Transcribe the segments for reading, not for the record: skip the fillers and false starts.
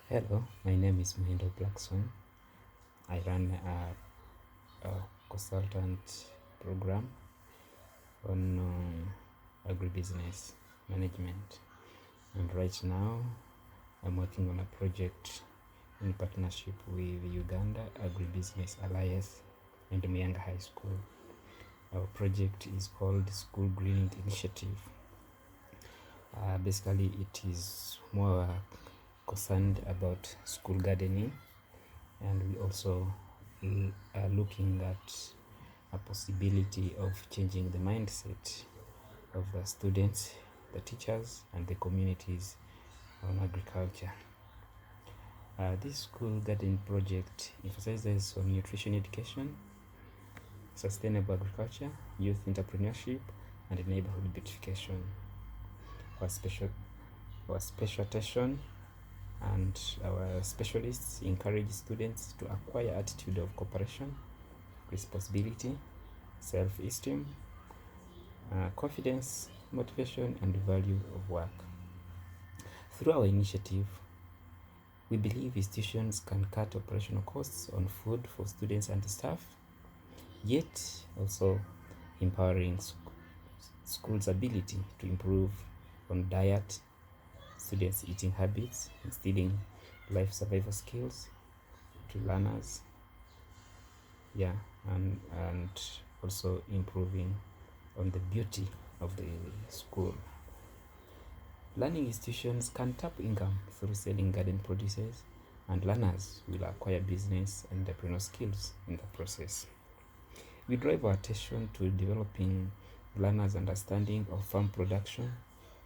Hello, my name is Mahindo Blackson. I run a consultant program on agribusiness management, and right now I'm working on a project in partnership with Uganda Agribusiness Alliance and Mianga High School. Our project is called School Greening Initiative. Basically, it is more concerned about school gardening, and we also are looking at a possibility of changing the mindset of the students, the teachers, and the communities on agriculture. This school garden project emphasizes on nutrition education, sustainable agriculture, youth entrepreneurship, and neighborhood beautification. Our special attention and our specialists encourage students to acquire attitude of cooperation, responsibility, self-esteem, confidence, motivation, and value of work. Through our initiative, we believe institutions can cut operational costs on food for students and staff, yet also empowering schools' ability to improve on diet, students' eating habits, instilling life survival skills to learners, and also improving on the beauty of the school. Learning institutions can tap income through selling garden produces, and learners will acquire business and entrepreneurial skills in the process. We drive our attention to developing learners' understanding of farm production,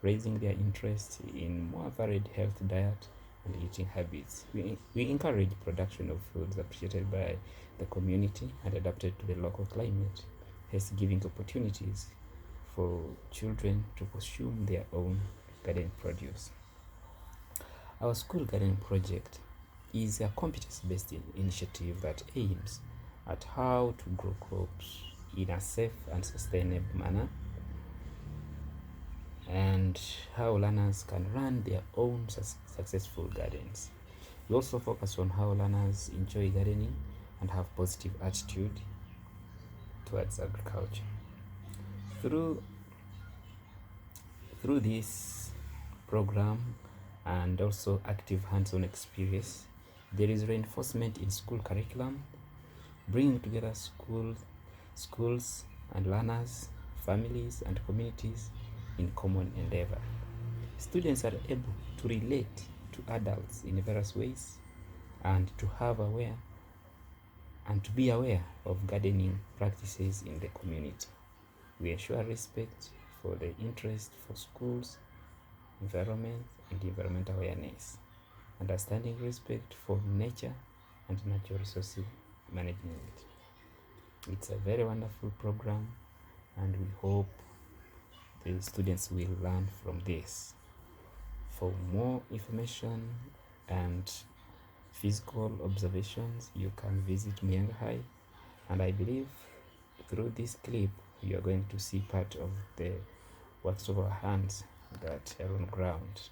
raising their interest in more varied health diet and eating habits. We encourage production of foods appreciated by the community and adapted to the local climate, hence giving opportunities for children to consume their own garden produce. Our school garden project is a competence-based initiative that aims at how to grow crops in a safe and sustainable manner, and how learners can run their own successful gardens. We also focus on how learners enjoy gardening and have positive attitude towards agriculture. Through this program and also active hands-on experience, there is reinforcement in school curriculum, bringing together schools and learners, families and communities in common endeavor. Students are able to relate to adults in various ways and to be aware of gardening practices in the community. We ensure respect for the interest for schools, environment, and environmental awareness, understanding respect for nature and natural resource management. It's a very wonderful program, and we hope the students will learn from this. For more information and physical observations, you can visit Mianga High, and I believe through this clip you are going to see part of the works of our hands that are on ground.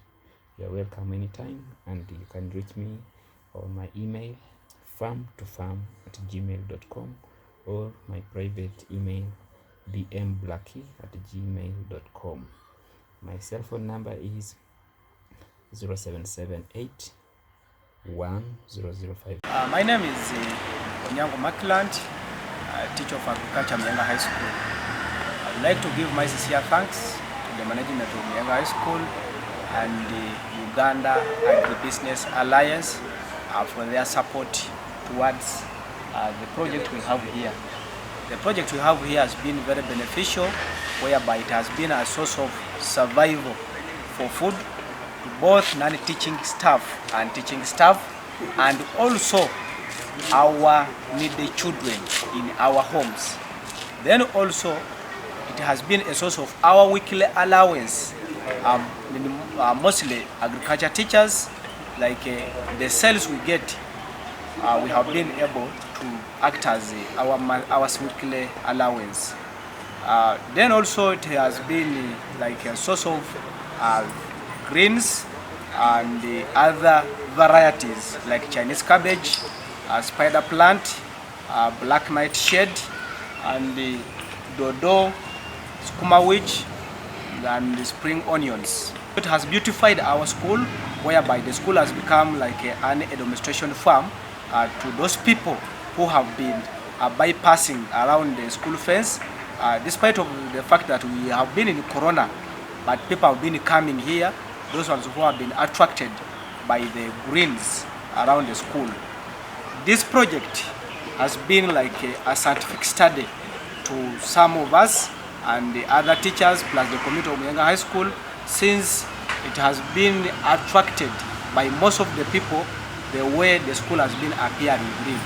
You are welcome anytime, and you can reach me on my email farmtofarm@gmail.com or my private email bmblackie@gmail.com. My cell phone number is 0778 1005. My name is Onyango Makiland, teacher of agriculture at Mianga High School. I would like to give my sincere thanks to the management of Mianga High School and the Uganda Agribusiness Alliance for their support towards the project we have here. The project we have here has been very beneficial, whereby it has been a source of survival for food to both non-teaching staff and teaching staff, and also our needy children in our homes. Then also it has been a source of our weekly allowance, mostly agriculture teachers, like the sales we get, we have been able to act as our weekly allowance. Then also it has been like a source of greens and the other varieties like Chinese cabbage, spider plant, black nightshade, and the dodo, skuma witch, and the spring onions. It has beautified our school, whereby the school has become like an administration farm to those people who have been bypassing around the school fence, despite of the fact that we have been in Corona, but people have been coming here, those ones who have been attracted by the greens around the school. This project has been like a scientific study to some of us and the other teachers plus the community of Muyenga High School, since it has been attracted by most of the people the way the school has been appearing green.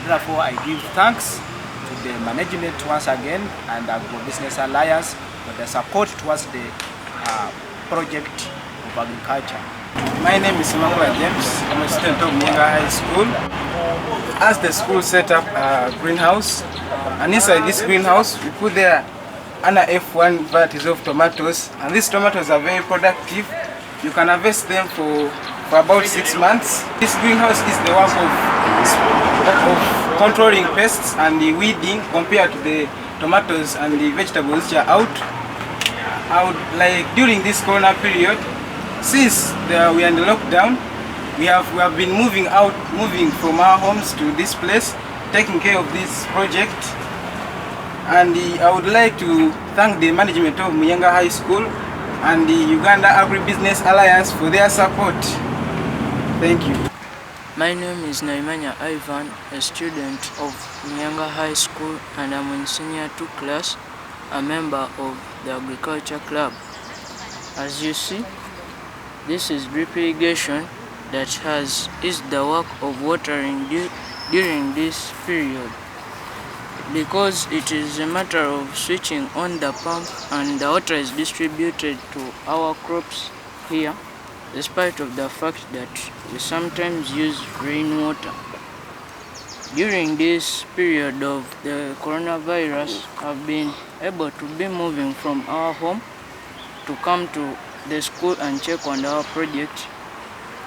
Therefore, I give thanks to the management once again and the Business Alliance for the support towards the project of agriculture. My name is Makula James. I'm a student of Muyenga High School. As the school set up a greenhouse, and inside this greenhouse we put there an F1 varieties of tomatoes, and these tomatoes are very productive. You can harvest them for about 6 months. This greenhouse is the work of controlling pests and the weeding compared to the tomatoes and the vegetables which are out. Like during this Corona period, since we are in the lockdown, we have been moving from our homes to this place, taking care of this project. And I would like to thank the management of Muyenga High School and the Uganda Agribusiness Alliance for their support. Thank you. My name is Naimanya Ivan, a student of Muyenga High School, and I'm in Senior 2 class, a member of the Agriculture Club. As you see, this is drip irrigation that is the work of watering during this period, because it is a matter of switching on the pump and the water is distributed to our crops here, despite of the fact that we sometimes use rainwater. During this period of the coronavirus, I've been able to be moving from our home to come to the school and check on our project,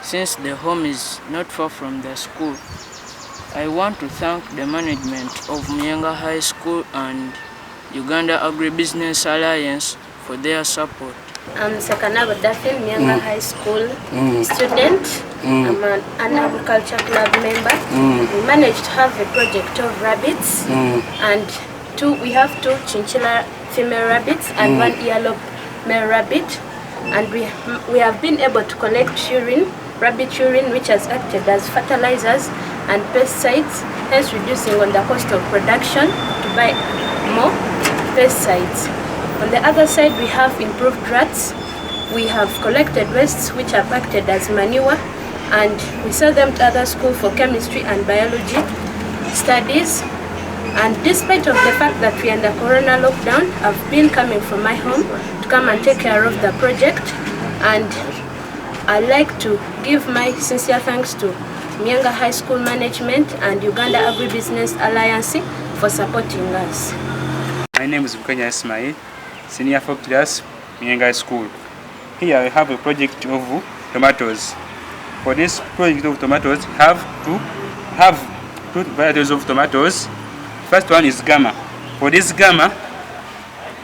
since the home is not far from the school. I want to thank the management of Muyenga High School and Uganda Agribusiness Alliance for their support. I'm Sekanabo Daphne, Muyenga High School student. I'm an agriculture club member. We managed to have a project of rabbits, and we have 2 chinchilla female rabbits and 1 yellow male rabbit, and we have been able to collect rabbit urine, which has acted as fertilizers and pesticides, hence reducing on the cost of production to buy more pesticides. On the other side, we have improved rats. We have collected wastes which have acted as manure, and we sell them to other schools for chemistry and biology studies. And despite of the fact that we are under Corona lockdown, I've been coming from my home to come and take care of the project, and I'd like to give my sincere thanks to Muyenga High School management and Uganda Agribusiness Alliance for supporting us. My name is Bukanya Ismail, Senior 4 class, Muyenga High School. Here I have a project of tomatoes. For this project of tomatoes, have 2 varieties of tomatoes. First one is Gamma. For this Gamma,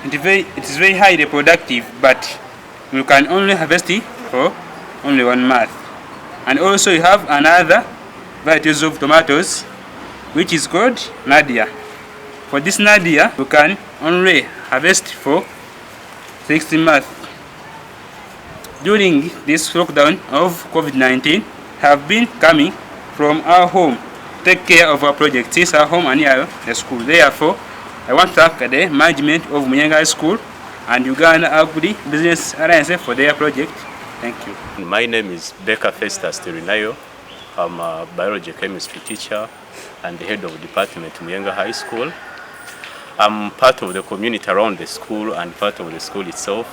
it is very highly productive, but you can only harvest it for only 1 month. And also you have another varieties of tomatoes, which is called Nadia. For this Nadia, you can only harvest for 60 months. During this lockdown of COVID-19, have been coming from our home to take care of our project, since our home and near the school. Therefore, I want to thank the management of Muyenga High School and Uganda Agribusiness Alliance for their project. Thank you. My name is Becca Festus Terinayo. I'm a biology chemistry teacher and the head of department Muyenga High School. I'm part of the community around the school and part of the school itself.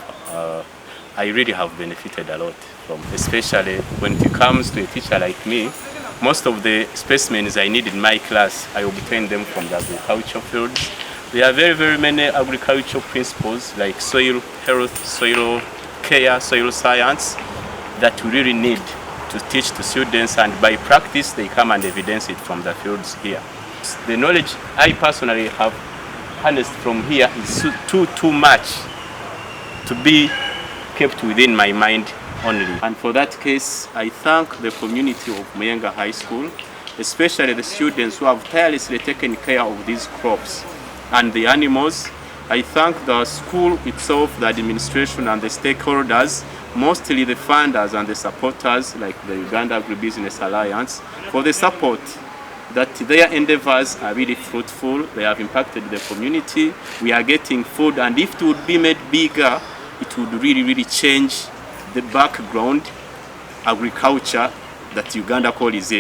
I really have benefited a lot from, especially when it comes to a teacher like me. Most of the specimens I need in my class, I obtain them from the agriculture fields. There are very, very many agricultural principles like soil health, soil care, soil science, that we really need to teach to students, and by practice they come and evidence it from the fields here. The knowledge I personally have harnessed from here is too much to be kept within my mind only. And for that case, I thank the community of Muyenga High School, especially the students who have tirelessly taken care of these crops and the animals. I thank the school itself, the administration and the stakeholders, mostly the funders and the supporters like the Uganda Agribusiness Alliance, for the support that their endeavors are really fruitful. They have impacted the community. We are getting food, and if it would be made bigger, it would really change the background agriculture that Uganda calls it.